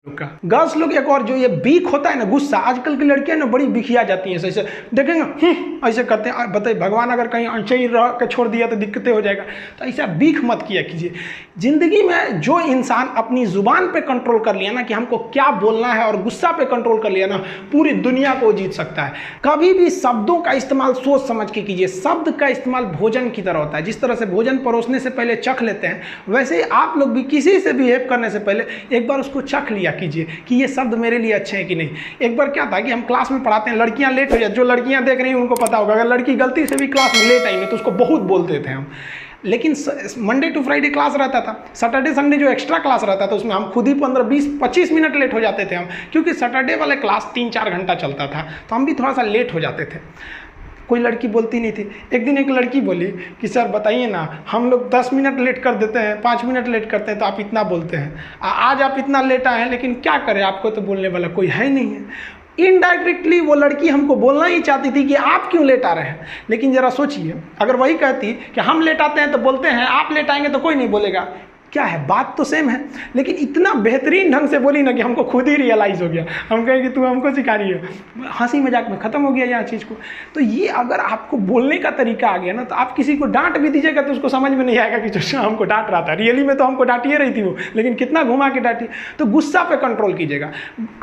का गर्ल्स लोग एक और जो ये बीक होता है ना, गुस्सा, आजकल की लड़कियां ना बड़ी बिखिया जाती हैं, ऐसे देखेंगे ऐसे करते हैं, बताइए भगवान अगर कहीं ऐसे ही रह के छोड़ दिया तो दिक्कतें हो जाएगा। तो ऐसा बीख मत किया कीजिए। जिंदगी में जो इंसान अपनी जुबान पे कंट्रोल कर लिया ना कि हमको क्या बोलना है और गुस्सा पे कंट्रोल कर लिया ना, पूरी दुनिया को जीत सकता है। कभी भी शब्दों का इस्तेमाल सोच समझ के कीजिए। शब्द का इस्तेमाल भोजन की तरह होता है। जिस तरह से भोजन परोसने से पहले चख लेते हैं, वैसे ही आप लोग भी किसी से बिहेव करने से पहले एक बार उसको चख लिया कीजिए कि ये शब्द मेरे लिए अच्छे हैं कि नहीं। एक बार क्या था कि हम क्लास में पढ़ाते हैं, लड़कियां लेट हो जाती, जो लड़कियां देख रही हैं उनको पता होगा, अगर लड़की गलती से भी क्लास में लेट आई ना तो उसको बहुत बोलते थे हम। लेकिन मंडे टू फ्राइडे क्लास रहता था, सैटरडे संडे जो एक्स्ट्रा क्लास रहता था उसमें हम खुद ही 15, 20, 25 मिनट लेट हो जाते थे हम, क्योंकि सैटरडे वाले क्लास 3-4 घंटा चलता था, तो हम भी थोड़ा सा लेट हो जाते थे। कोई लड़की बोलती नहीं थी। एक दिन एक लड़की बोली कि सर बताइए ना, हम लोग 10 मिनट लेट कर देते हैं, 5 मिनट लेट करते हैं तो आप इतना बोलते हैं, आज आप इतना लेट आए हैं, लेकिन क्या करें, आपको तो बोलने वाला कोई है नहीं है। इनडायरेक्टली वो लड़की हमको बोलना ही चाहती थी कि आप क्यों लेट आ रहे हैं। लेकिन जरा सोचिए, अगर वही कहती कि हम लेट आते हैं तो बोलते हैं, आप लेट आएंगे तो कोई नहीं बोलेगा, क्या है, बात तो सेम है। लेकिन इतना बेहतरीन ढंग से बोली ना कि हमको खुद ही रियलाइज़ हो गया। हम कहें कि तू हमको सिखा रही है, हंसी मजाक में ख़त्म हो गया यहाँ चीज़ को। तो ये अगर आपको बोलने का तरीका आ गया ना, तो आप किसी को डांट भी दीजिएगा तो उसको समझ में नहीं आएगा कि जो हमको डांट रहा था, रियली में तो हमको डांटिए रही थी वो, लेकिन कितना घुमा के डांटी। तो गुस्सा पे कंट्रोल कीजिएगा।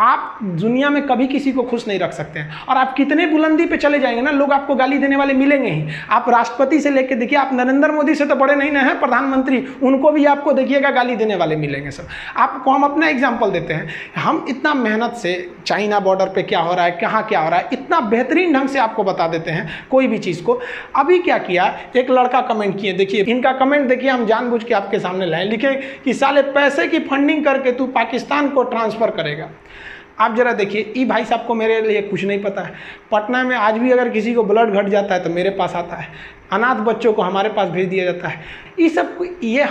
आप दुनिया में कभी किसी को खुश नहीं रख सकते हैं, और आप कितने बुलंदी पे चले जाएंगे ना, लोग आपको गाली देने वाले मिलेंगे ही। आप राष्ट्रपति से लेकर देखिए, आप नरेंद्र मोदी से तो बड़े नहीं ना हैं, प्रधानमंत्री, उनको भी आपको देखिएगा गाली देने वाले मिलेंगे सब। आपको हम अपना एग्जांपल देते हैं, हम इतना मेहनत से चाइना बॉर्डर पे क्या हो रहा है, कहाँ क्या हो रहा है, इतना बेहतरीन ढंग से आपको बता देते हैं कोई भी चीज़ को। अभी क्या किया, एक लड़का कमेंट किए, देखिए इनका कमेंट देखिए, हम जानबूझ के आपके सामने लाए, लिखे कि साले पैसे की फंडिंग करके तू पाकिस्तान को ट्रांसफ़र करेगा। आप जरा देखिए, ये भाई साहब को मेरे लिए कुछ नहीं पता है। पटना में आज भी अगर किसी को ब्लड घट जाता है तो मेरे पास आता है, अनाथ बच्चों को हमारे पास भेज दिया जाता है। ये सब ये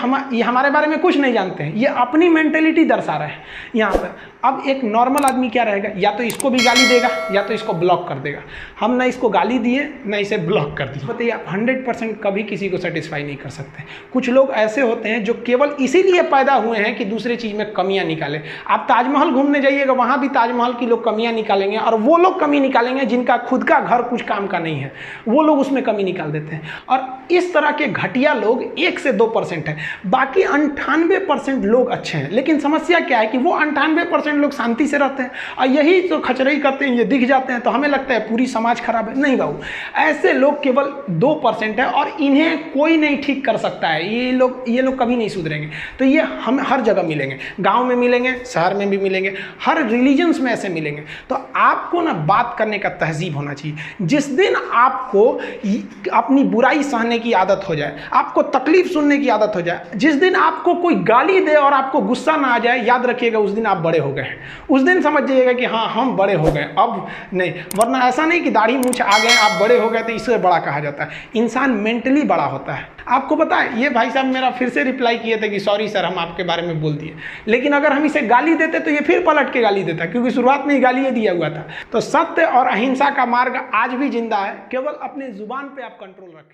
हमारे बारे में कुछ नहीं जानते हैं, ये अपनी मेंटेलिटी दर्शा रहे हैं यहाँ पर। अब एक नॉर्मल आदमी क्या रहेगा, या तो इसको भी गाली देगा या तो इसको ब्लॉक कर देगा। हम ना इसको गाली दिए ना इसे ब्लॉक कर दिए। बताइए, आप 100% कभी किसी को सेटिस्फाई नहीं कर सकते। कुछ लोग ऐसे होते हैं जो केवल इसीलिए पैदा हुए हैं कि दूसरे चीज़ में कमियाँ निकालें। आप ताजमहल घूमने जाइएगा, वहाँ भी ताजमहल की लोग कमियाँ निकालेंगे, और वो लोग कमी निकालेंगे जिनका खुद का घर कुछ काम का नहीं है, वो लोग उसमें कमी निकाल देते हैं। और इस तरह के घटिया लोग 1 से 2% हैं, बाकी 98% लोग अच्छे हैं। लेकिन समस्या क्या है कि वो 98% लोग शांति से रहते हैं, और यही तो खचरई करते हैं, ये दिख जाते हैं तो हमें लगता है पूरी समाज खराब है। नहीं बाबू, ऐसे लोग केवल 2% है, और इन्हें कोई नहीं ठीक कर सकता है। ये लोग कभी नहीं सुधरेंगे। तो ये हम हर जगह मिलेंगे, गाँव में मिलेंगे, शहर में भी मिलेंगे, हर रिलीजन्स में ऐसे मिलेंगे। तो आपको ना बात करने का तहजीब होना चाहिए। जिस दिन आपको अपनी बुराई सहने की आदत हो जाए, आपको तकलीफ सुनने की आदत हो जाए, जिस दिन आपको कोई गाली दे और आपको गुस्सा ना आ जाए, याद रखिएगा उस दिन आप बड़े हो गए हैं। उस दिन समझ जाइएगा कि हाँ, हम बड़े हो गए, अब नहीं। वरना ऐसा नहीं कि दाढ़ी मूंछ आ गए आप बड़े हो गए तो इससे बड़ा कहा जाता है। इंसान मेंटली बड़ा होता है। आपको पता है, ये भाई साहब मेरा फिर से रिप्लाई किए थे कि सॉरी सर, हम आपके बारे में बोल दिए। लेकिन अगर हम इसे गाली देते तो ये फिर पलट के गाली देता, क्योंकि शुरुआत में ही गाली दिया हुआ था। तो सत्य और अहिंसा का मार्ग आज भी जिंदा है, केवल अपने जुबान पे आप कंट्रोल रखें।